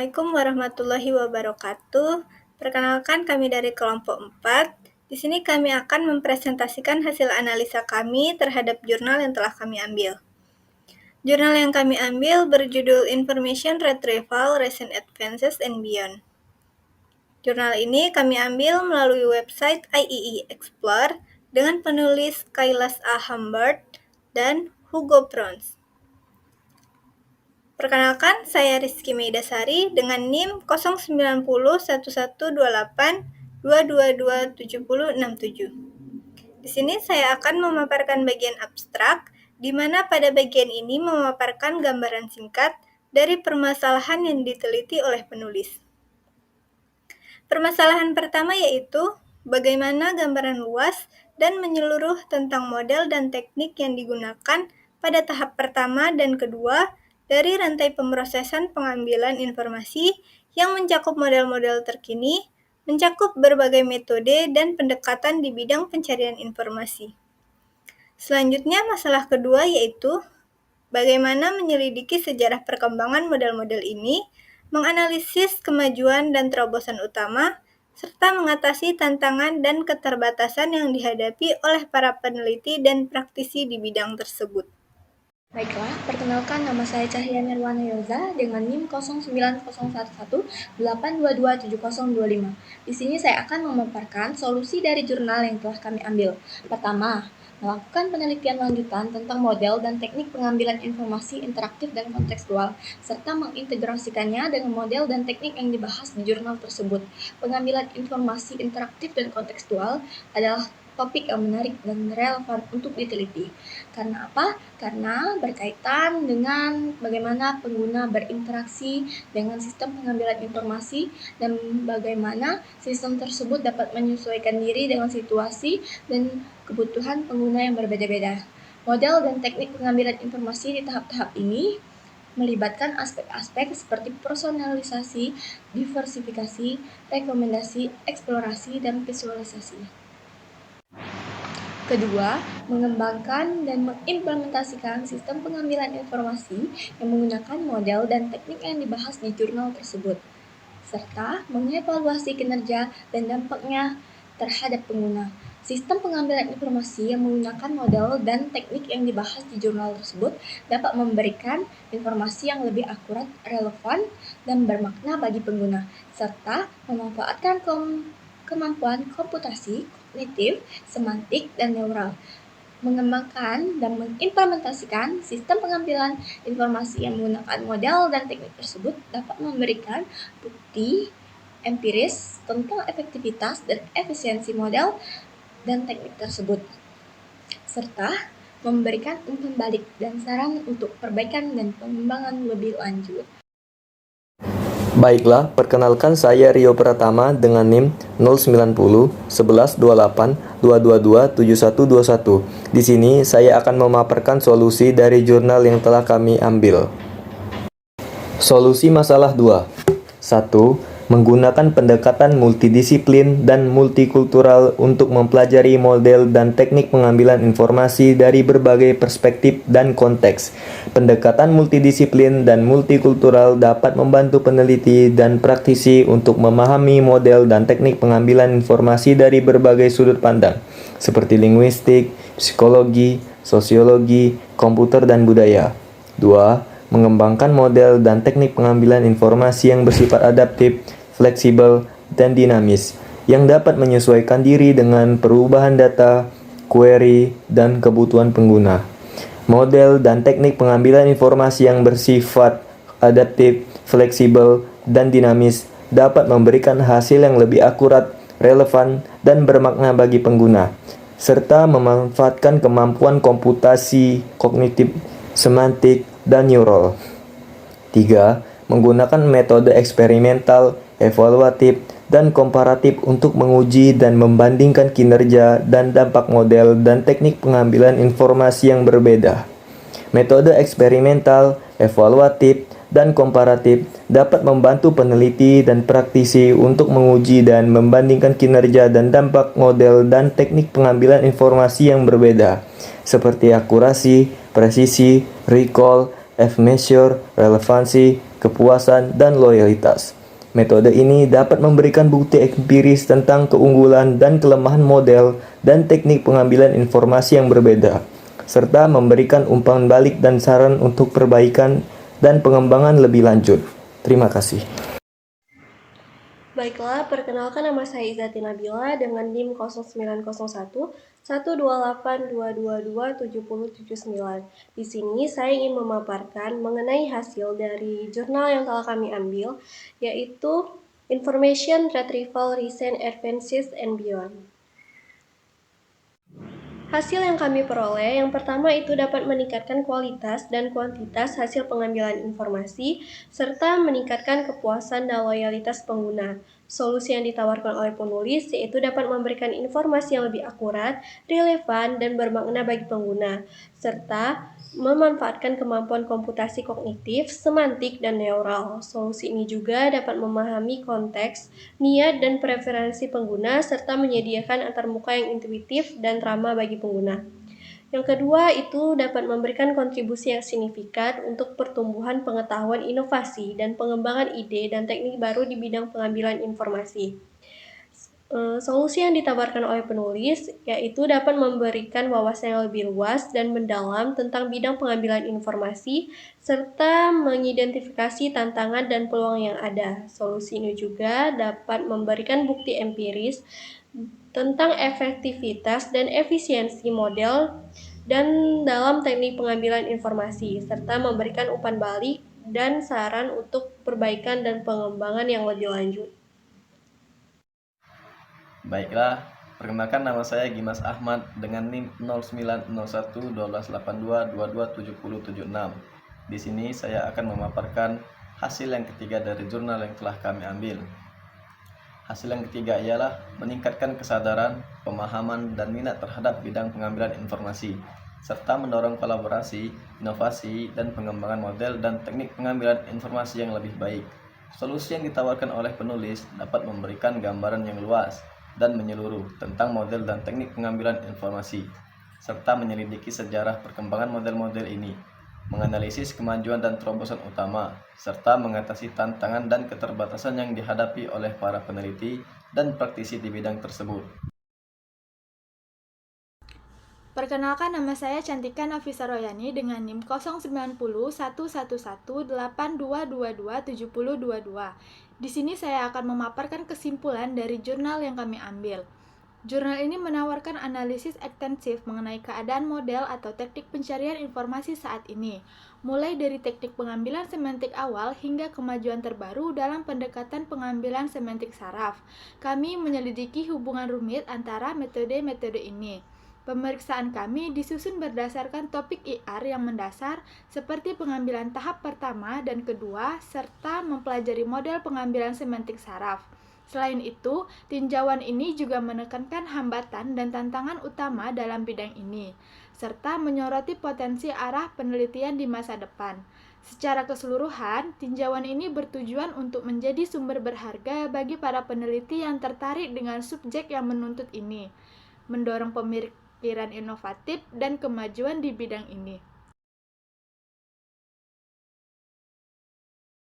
Assalamualaikum warahmatullahi wabarakatuh. Perkenalkan kami dari kelompok 4. Di sini kami akan mempresentasikan hasil analisa kami terhadap jurnal yang telah kami ambil. Jurnal yang kami ambil berjudul Information Retrieval, Recent Advances and Beyond. Jurnal ini kami ambil melalui website IEE Explore dengan penulis Kailas A. Humbert dan Hugo Prons. Perkenalkan, saya Rizky Meidasari dengan NIM 0901128222767. Di sini saya akan memaparkan bagian abstrak, di mana pada bagian ini memaparkan gambaran singkat dari permasalahan yang diteliti oleh penulis. Permasalahan pertama yaitu bagaimana gambaran luas dan menyeluruh tentang model dan teknik yang digunakan pada tahap pertama dan kedua dari rantai pemrosesan pengambilan informasi yang mencakup model-model terkini, mencakup berbagai metode dan pendekatan di bidang pencarian informasi. Selanjutnya, masalah kedua yaitu bagaimana menyelidiki sejarah perkembangan model-model ini, menganalisis kemajuan dan terobosan utama, serta mengatasi tantangan dan keterbatasan yang dihadapi oleh para peneliti dan praktisi di bidang tersebut. Baiklah, perkenalkan nama saya Cahya Nirwana Yoza dengan NIM 09011822725. Di sini saya akan memaparkan solusi dari jurnal yang telah kami ambil. Pertama, melakukan penelitian lanjutan tentang model dan teknik pengambilan informasi interaktif dan kontekstual, serta mengintegrasikannya dengan model dan teknik yang dibahas di jurnal tersebut. Pengambilan informasi interaktif dan kontekstual adalah topik yang menarik dan relevan untuk diteliti. Karena apa? Karena berkaitan dengan bagaimana pengguna berinteraksi dengan sistem pengambilan informasi dan bagaimana sistem tersebut dapat menyesuaikan diri dengan situasi dan kebutuhan pengguna yang berbeda-beda. Model dan teknik pengambilan informasi di tahap-tahap ini melibatkan aspek-aspek seperti personalisasi, diversifikasi, rekomendasi, eksplorasi, dan visualisasi. Kedua, mengembangkan dan mengimplementasikan sistem pengambilan informasi yang menggunakan model dan teknik yang dibahas di jurnal tersebut, serta mengevaluasi kinerja dan dampaknya terhadap pengguna. Sistem pengambilan informasi yang menggunakan model dan teknik yang dibahas di jurnal tersebut dapat memberikan informasi yang lebih akurat, relevan, dan bermakna bagi pengguna, serta memanfaatkan kemampuan komputasi, kognitif, semantik, dan neural. Mengembangkan dan mengimplementasikan sistem pengambilan informasi yang menggunakan model dan teknik tersebut dapat memberikan bukti empiris tentang efektivitas dan efisiensi model dan teknik tersebut, serta memberikan umpan balik dan saran untuk perbaikan dan pengembangan lebih lanjut. Baiklah, perkenalkan saya Rio Pratama dengan NIM 0901128227121. Di sini saya akan memaparkan solusi dari jurnal yang telah kami ambil. Solusi masalah 2. 1. Menggunakan pendekatan multidisiplin dan multikultural untuk mempelajari model dan teknik pengambilan informasi dari berbagai perspektif dan konteks. Pendekatan multidisiplin dan multikultural dapat membantu peneliti dan praktisi untuk memahami model dan teknik pengambilan informasi dari berbagai sudut pandang, seperti linguistik, psikologi, sosiologi, komputer, dan budaya. 2. Mengembangkan model dan teknik pengambilan informasi yang bersifat adaptif, fleksibel, dan dinamis, yang dapat menyesuaikan diri dengan perubahan data, query, dan kebutuhan pengguna. Model dan teknik pengambilan informasi yang bersifat adaptif, fleksibel, dan dinamis dapat memberikan hasil yang lebih akurat, relevan, dan bermakna bagi pengguna, serta memanfaatkan kemampuan komputasi, kognitif, semantik, dan neural. 3. Menggunakan metode eksperimental, evaluatif, dan komparatif untuk menguji dan membandingkan kinerja dan dampak model dan teknik pengambilan informasi yang berbeda. Metode eksperimental, evaluatif, dan komparatif dapat membantu peneliti dan praktisi untuk menguji dan membandingkan kinerja dan dampak model dan teknik pengambilan informasi yang berbeda, seperti akurasi, presisi, recall, F-measure, relevansi, kepuasan, dan loyalitas. Metode ini dapat memberikan bukti empiris tentang keunggulan dan kelemahan model dan teknik pengambilan informasi yang berbeda, serta memberikan umpan balik dan saran untuk perbaikan dan pengembangan lebih lanjut. Terima kasih. Baiklah, perkenalkan nama saya Izati Nabila dengan NIM 0901 128222779. Di sini saya ingin memaparkan mengenai hasil dari jurnal yang telah kami ambil, yaitu Information Retrieval Recent Advances and Beyond. Hasil yang kami peroleh, yang pertama itu dapat meningkatkan kualitas dan kuantitas hasil pengambilan informasi, serta meningkatkan kepuasan dan loyalitas pengguna. Solusi yang ditawarkan oleh penulis yaitu dapat memberikan informasi yang lebih akurat, relevan, dan bermakna bagi pengguna, serta memanfaatkan kemampuan komputasi kognitif, semantik, dan neural. Solusi ini juga dapat memahami konteks, niat, dan preferensi pengguna, serta menyediakan antarmuka yang intuitif dan ramah bagi pengguna. Yang kedua, itu dapat memberikan kontribusi yang signifikan untuk pertumbuhan pengetahuan inovasi dan pengembangan ide dan teknik baru di bidang pengambilan informasi. Solusi yang ditawarkan oleh penulis yaitu dapat memberikan wawasan yang lebih luas dan mendalam tentang bidang pengambilan informasi serta mengidentifikasi tantangan dan peluang yang ada. Solusi ini juga dapat memberikan bukti empiris tentang efektivitas dan efisiensi model dan dalam teknik pengambilan informasi serta memberikan umpan balik dan saran untuk perbaikan dan pengembangan yang lebih lanjut. Baiklah, perkenalkan nama saya Gimas Ahmad dengan NIM 09011282227076. Di sini saya akan memaparkan hasil yang ketiga dari jurnal yang telah kami ambil. Hasil yang ketiga ialah meningkatkan kesadaran, pemahaman, dan minat terhadap bidang pengambilan informasi, serta mendorong kolaborasi, inovasi, dan pengembangan model dan teknik pengambilan informasi yang lebih baik. Solusi yang ditawarkan oleh penulis dapat memberikan gambaran yang luas dan menyeluruh tentang model dan teknik pengambilan informasi, serta menyelidiki sejarah perkembangan model-model ini, menganalisis kemajuan dan terobosan utama, serta mengatasi tantangan dan keterbatasan yang dihadapi oleh para peneliti dan praktisi di bidang tersebut. Perkenalkan, nama saya Cantika Nafisa Royani dengan NIM 09011182227022. Di sini saya akan memaparkan kesimpulan dari jurnal yang kami ambil. Jurnal ini menawarkan analisis ekstensif mengenai keadaan model atau teknik pencarian informasi saat ini, mulai dari teknik pengambilan semantik awal hingga kemajuan terbaru dalam pendekatan pengambilan semantik saraf. Kami menyelidiki hubungan rumit antara metode-metode ini. Pemeriksaan kami disusun berdasarkan topik IR yang mendasar seperti pengambilan tahap pertama dan kedua, serta mempelajari model pengambilan semantik saraf. Selain itu, tinjauan ini juga menekankan hambatan dan tantangan utama dalam bidang ini, serta menyoroti potensi arah penelitian di masa depan. Secara keseluruhan, tinjauan ini bertujuan untuk menjadi sumber berharga bagi para peneliti yang tertarik dengan subjek yang menuntut ini, mendorong pemikiran inovatif dan kemajuan di bidang ini.